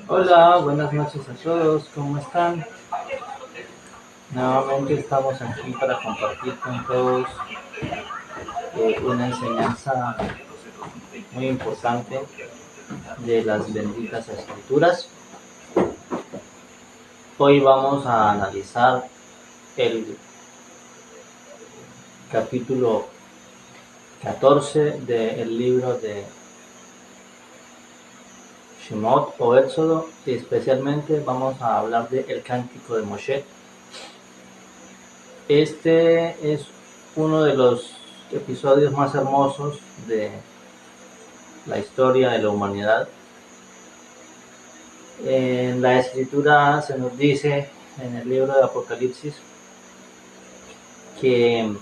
Hola, buenas noches a todos, ¿cómo están? Nuevamente estamos aquí para compartir con todos una enseñanza muy importante de las benditas escrituras. Hoy vamos a analizar el capítulo 14 del libro de Shemot o Éxodo, y especialmente vamos a hablar del Cántico de Moshe. Este es uno de los episodios más hermosos de la historia de la humanidad. En la escritura se nos dice en el libro de Apocalipsis que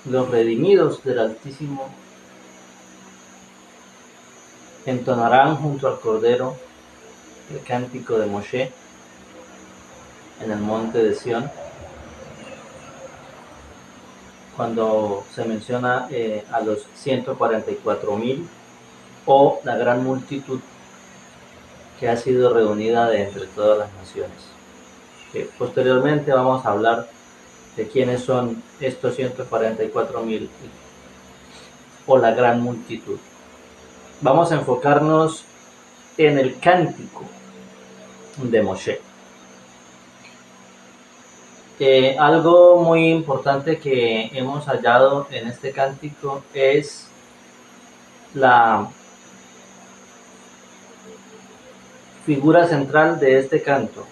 los redimidos del Altísimo entonarán junto al Cordero el cántico de Moshe en el monte de Sión, cuando se menciona a los 144,000 o la gran multitud que ha sido reunida de entre todas las naciones. Posteriormente vamos a hablar de quiénes son estos 144,000 o la gran multitud. Vamos a enfocarnos en el cántico de Moshe. Algo muy importante que hemos hallado en este cántico es la figura central de este canto.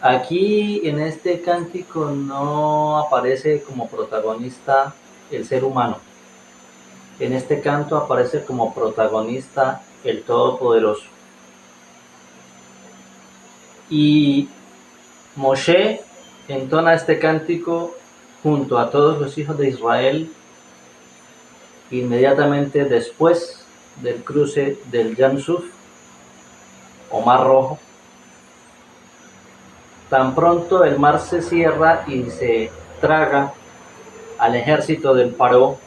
Aquí en este cántico no aparece como protagonista el ser humano. En este canto aparece como protagonista el Todopoderoso. Y Moshe entona este cántico junto a todos los hijos de Israel inmediatamente después del cruce del Yam Suf o Mar Rojo. Tan pronto el mar se cierra y se traga al ejército del Paró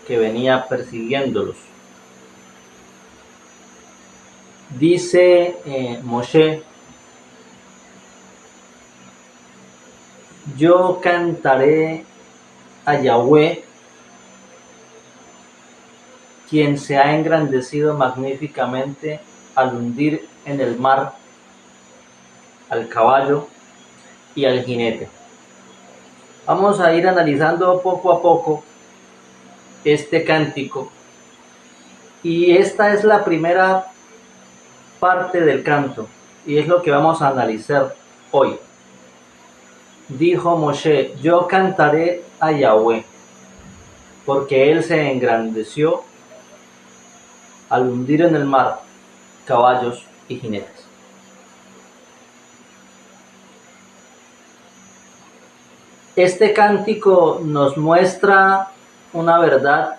que venía persiguiéndolos. Dice Moshe: yo cantaré a Yahweh, quien se ha engrandecido magníficamente al hundir en el mar al caballo y al jinete. Vamos a ir analizando poco a poco este cántico, y esta es la primera parte del canto y es lo que vamos a analizar hoy. Dijo Moshe: yo cantaré a Yahweh, porque él se engrandeció al hundir en el mar caballos y jinetes. Este cántico nos muestra una verdad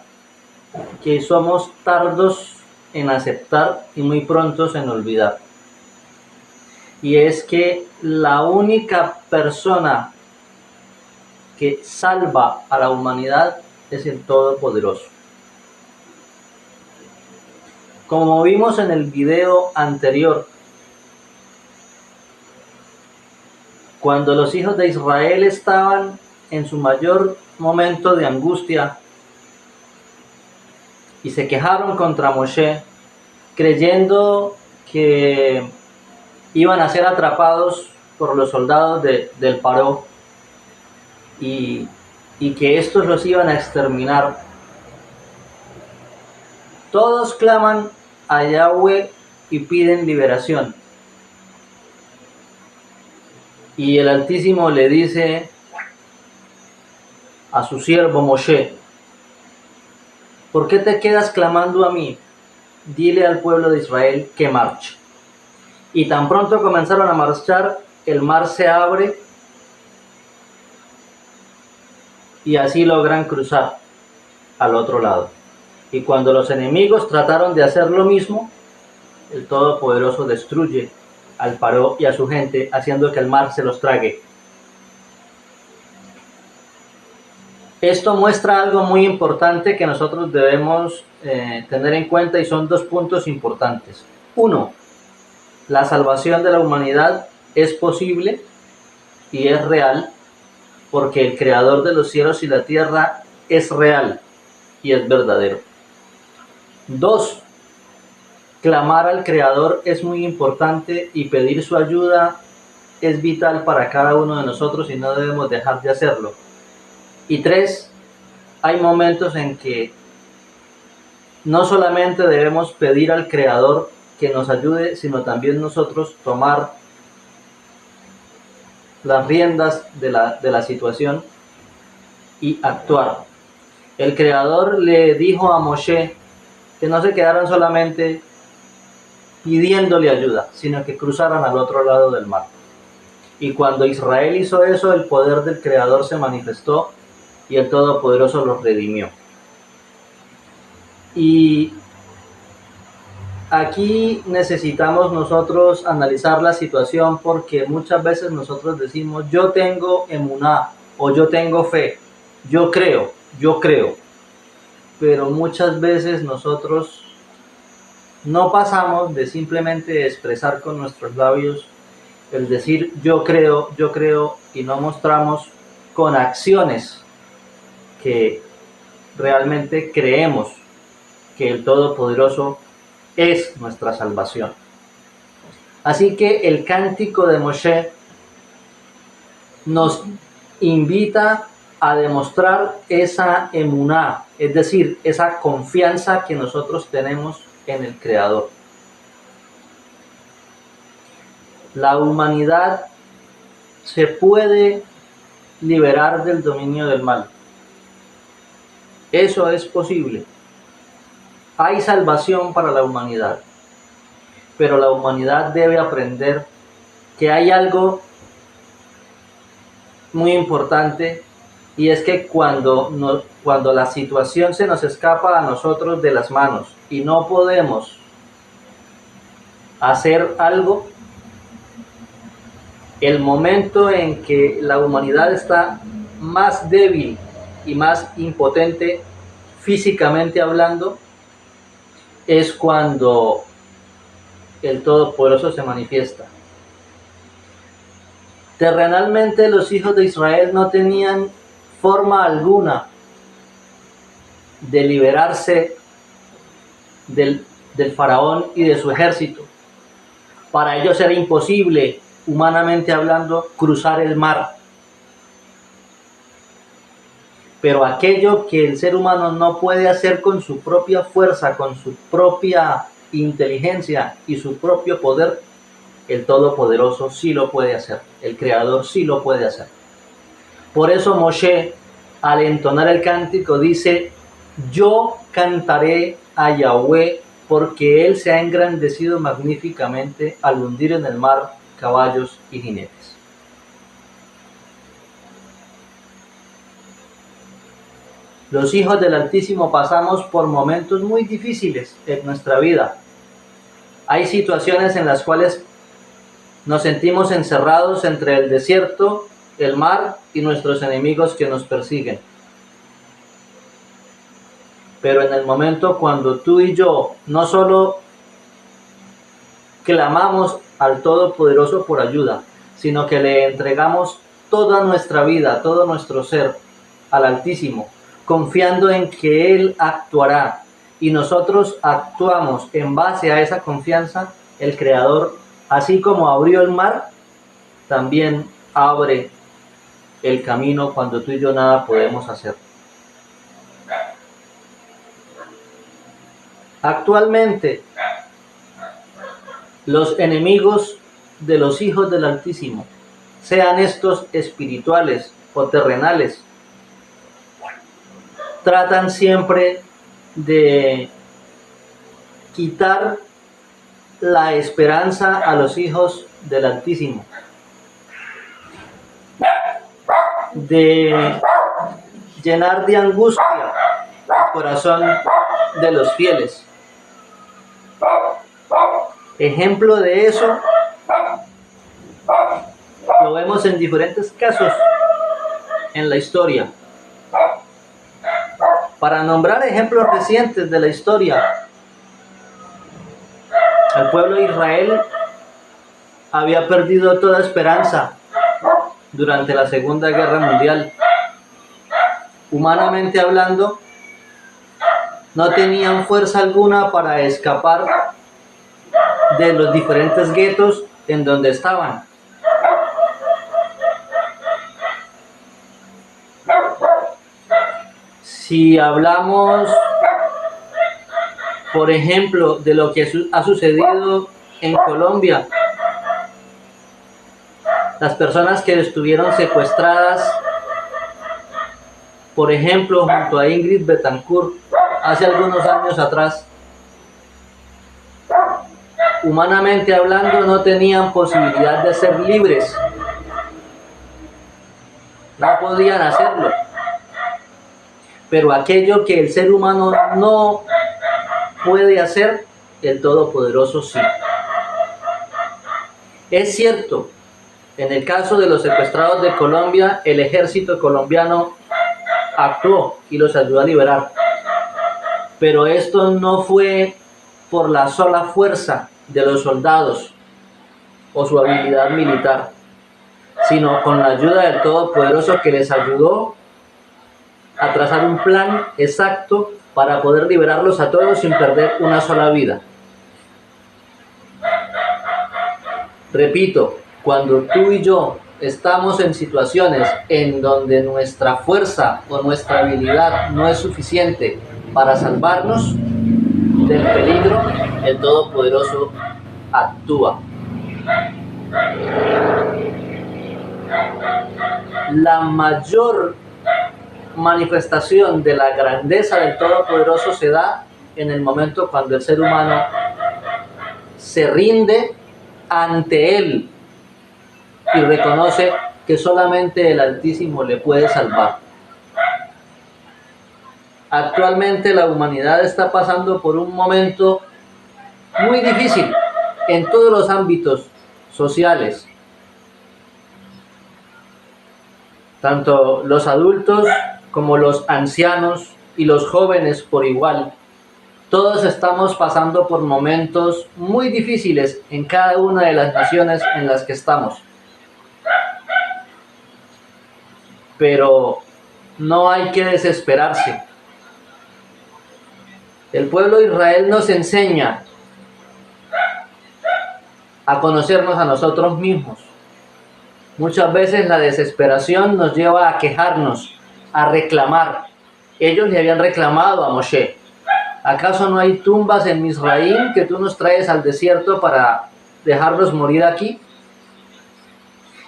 que somos tardos en aceptar y muy prontos en olvidar. Y es que la única persona que salva a la humanidad es el Todopoderoso. Como vimos en el video anterior, cuando los hijos de Israel estaban en su mayor momento de angustia y se quejaron contra Moshe, creyendo que iban a ser atrapados por los soldados del Paró y que estos los iban a exterminar, todos claman a Yahweh y piden liberación. Y el Altísimo le dice a su siervo Moshe: ¿por qué te quedas clamando a mí? Dile al pueblo de Israel que marche. Y tan pronto comenzaron a marchar, el mar se abre y así logran cruzar al otro lado. Y cuando los enemigos trataron de hacer lo mismo, el Todopoderoso destruye al Paró y a su gente, haciendo que el mar se los trague. Esto muestra algo muy importante que nosotros debemos tener en cuenta, y son dos puntos importantes. 1. La salvación de la humanidad es posible y es real porque el Creador de los cielos y la tierra es real y es verdadero. 2. Clamar al Creador es muy importante y pedir su ayuda es vital para cada uno de nosotros y no debemos dejar de hacerlo. Y 3. Hay momentos en que no solamente debemos pedir al Creador que nos ayude, sino también nosotros tomar las riendas de la situación y actuar. El Creador le dijo a Moshe que no se quedaran solamente pidiéndole ayuda, sino que cruzaran al otro lado del mar. Y cuando Israel hizo eso, el poder del Creador se manifestó y el Todopoderoso los redimió. Y aquí necesitamos nosotros analizar la situación porque muchas veces nosotros decimos yo tengo emuná o yo tengo fe, yo creo, pero muchas veces nosotros no pasamos de simplemente expresar con nuestros labios el decir yo creo y no mostramos con acciones que realmente creemos que el Todopoderoso es nuestra salvación. Así que el cántico de Moshe nos invita a demostrar esa emuná, es decir, esa confianza que nosotros tenemos en el Creador. La humanidad se puede liberar del dominio del mal. Eso es posible. Hay salvación para la humanidad, pero la humanidad debe aprender que hay algo muy importante y es que cuando la situación se nos escapa a nosotros de las manos y no podemos hacer algo, el momento en que la humanidad está más débil y más impotente físicamente hablando, es cuando el Todopoderoso se manifiesta. Terrenalmente los hijos de Israel no tenían forma alguna de liberarse del faraón y de su ejército. Para ellos era imposible, humanamente hablando, cruzar el mar. Pero aquello que el ser humano no puede hacer con su propia fuerza, con su propia inteligencia y su propio poder, el Todopoderoso sí lo puede hacer, el Creador sí lo puede hacer. Por eso Moshe, al entonar el cántico, dice: yo cantaré a Yahweh porque Él se ha engrandecido magníficamente al hundir en el mar caballos y jinetes. Los hijos del Altísimo pasamos por momentos muy difíciles en nuestra vida. Hay situaciones en las cuales nos sentimos encerrados entre el desierto, el mar y nuestros enemigos que nos persiguen. Pero en el momento cuando tú y yo no solo clamamos al Todopoderoso por ayuda, sino que le entregamos toda nuestra vida, todo nuestro ser al Altísimo, confiando en que Él actuará, y nosotros actuamos en base a esa confianza, el Creador, así como abrió el mar, también abre el camino cuando tú y yo nada podemos hacer. Actualmente, los enemigos de los hijos del Altísimo, sean estos espirituales o terrenales, tratan siempre de quitar la esperanza a los hijos del Altísimo, de llenar de angustia el corazón de los fieles. Ejemplo de eso lo vemos en diferentes casos en la historia. Para nombrar ejemplos recientes de la historia, El pueblo de Israel había perdido toda esperanza durante la Segunda Guerra Mundial. Humanamente hablando, no tenían fuerza alguna para escapar de los diferentes guetos en donde estaban. Si hablamos, por ejemplo, de lo que ha sucedido en Colombia, las personas que estuvieron secuestradas, por ejemplo, junto a Ingrid Betancourt, hace algunos años atrás, humanamente hablando, no tenían posibilidad de ser libres. No podían hacerlo. Pero aquello que el ser humano no puede hacer, el Todopoderoso sí. Es cierto, en el caso de los secuestrados de Colombia, el ejército colombiano actuó y los ayudó a liberar. Pero esto no fue por la sola fuerza de los soldados o su habilidad militar, sino con la ayuda del Todopoderoso, que les ayudó a trazar un plan exacto para poder liberarlos a todos sin perder una sola vida. Repito, cuando tú y yo estamos en situaciones en donde nuestra fuerza o nuestra habilidad no es suficiente para salvarnos del peligro, el Todopoderoso actúa. La mayor manifestación de la grandeza del Todopoderoso se da en el momento cuando el ser humano se rinde ante Él y reconoce que solamente el Altísimo le puede salvar. Actualmente la humanidad está pasando por un momento muy difícil en todos los ámbitos sociales. Tanto los adultos como los ancianos y los jóvenes por igual. Todos estamos pasando por momentos muy difíciles en cada una de las naciones en las que estamos. Pero no hay que desesperarse. El pueblo de Israel nos enseña a conocernos a nosotros mismos. Muchas veces la desesperación nos lleva a quejarnos, a reclamar. Ellos le habían reclamado a Moshe: ¿acaso no hay tumbas en Misraim que tú nos traes al desierto para dejarlos morir aquí?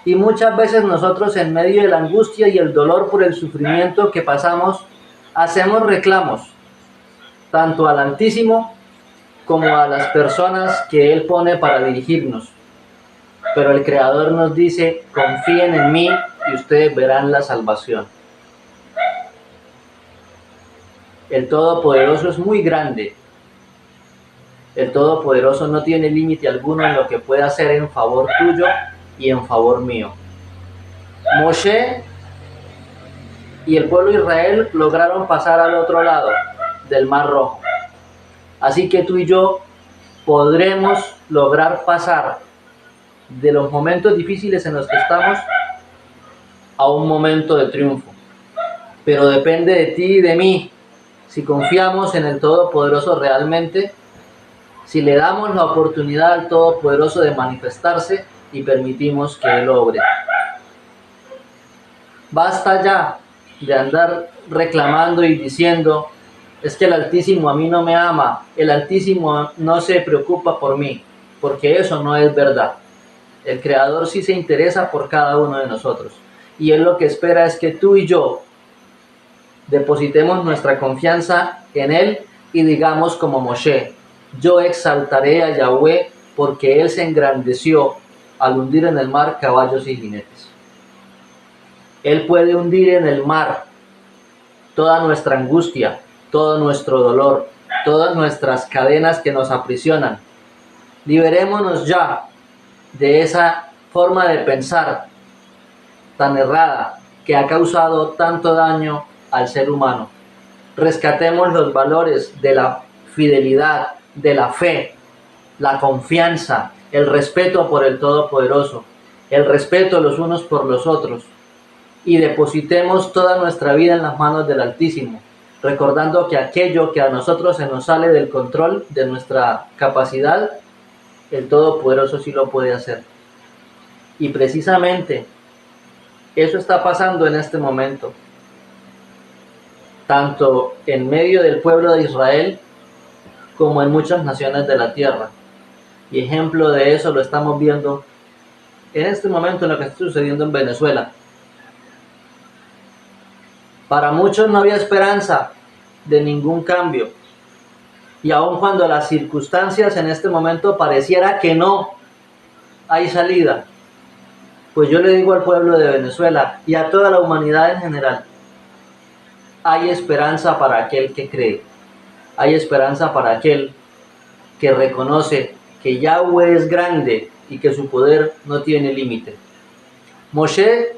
Y muchas veces nosotros, en medio de la angustia y el dolor por el sufrimiento que pasamos, hacemos reclamos, tanto al Altísimo como a las personas que Él pone para dirigirnos. Pero el Creador nos dice: confíen en mí y ustedes verán la salvación. El Todopoderoso es muy grande. El Todopoderoso no tiene límite alguno en lo que puede hacer en favor tuyo y en favor mío. Moshe y el pueblo de Israel lograron pasar al otro lado del Mar Rojo. Así que tú y yo podremos lograr pasar de los momentos difíciles en los que estamos a un momento de triunfo. Pero depende de ti y de mí si confiamos en el Todopoderoso realmente, si le damos la oportunidad al Todopoderoso de manifestarse y permitimos que Él obre. Basta ya de andar reclamando y diciendo: es que el Altísimo a mí no me ama, el Altísimo no se preocupa por mí, porque eso no es verdad. El Creador sí se interesa por cada uno de nosotros, y Él lo que espera es que tú y yo depositemos nuestra confianza en Él y digamos como Moshe: yo exaltaré a Yahweh porque Él se engrandeció al hundir en el mar caballos y jinetes. Él puede hundir en el mar toda nuestra angustia, todo nuestro dolor, todas nuestras cadenas que nos aprisionan. Liberémonos ya de esa forma de pensar tan errada que ha causado tanto daño al ser humano. Rescatemos los valores de la fidelidad, de la fe, la confianza, el respeto por el Todopoderoso, el respeto los unos por los otros, y depositemos toda nuestra vida en las manos del Altísimo, recordando que aquello que a nosotros se nos sale del control de nuestra capacidad, el Todopoderoso sí lo puede hacer. Y precisamente eso está pasando en este momento, tanto en medio del pueblo de Israel como en muchas naciones de la tierra. Y ejemplo de eso lo estamos viendo en este momento en lo que está sucediendo en Venezuela. Para muchos no había esperanza de ningún cambio. Y aun cuando las circunstancias en este momento pareciera que no hay salida, pues yo le digo al pueblo de Venezuela y a toda la humanidad en general, hay esperanza para aquel que cree. Hay esperanza para aquel que reconoce que Yahweh es grande y que su poder no tiene límite. Moshe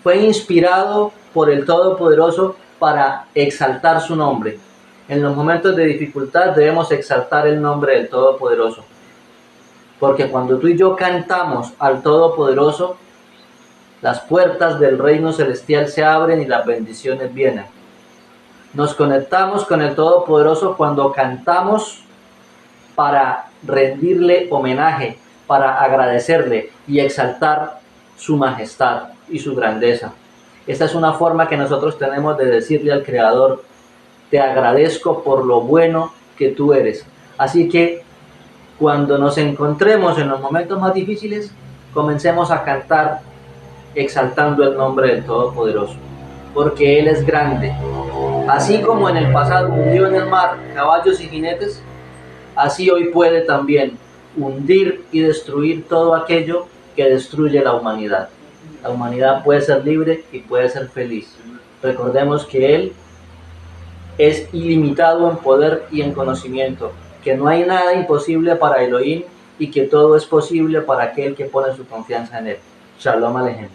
fue inspirado por el Todopoderoso para exaltar su nombre. En los momentos de dificultad debemos exaltar el nombre del Todopoderoso. Porque cuando tú y yo cantamos al Todopoderoso, las puertas del reino celestial se abren y las bendiciones vienen. Nos conectamos con el Todopoderoso cuando cantamos para rendirle homenaje, para agradecerle y exaltar su majestad y su grandeza. Esta es una forma que nosotros tenemos de decirle al Creador: te agradezco por lo bueno que tú eres. Así que cuando nos encontremos en los momentos más difíciles, comencemos a cantar exaltando el nombre del Todopoderoso, porque Él es grande. Así como en el pasado hundió en el mar caballos y jinetes, así hoy puede también hundir y destruir todo aquello que destruye la humanidad. La humanidad puede ser libre y puede ser feliz. Recordemos que Él es ilimitado en poder y en conocimiento, que no hay nada imposible para Elohim y que todo es posible para aquel que pone su confianza en Él. Shalom Alejem.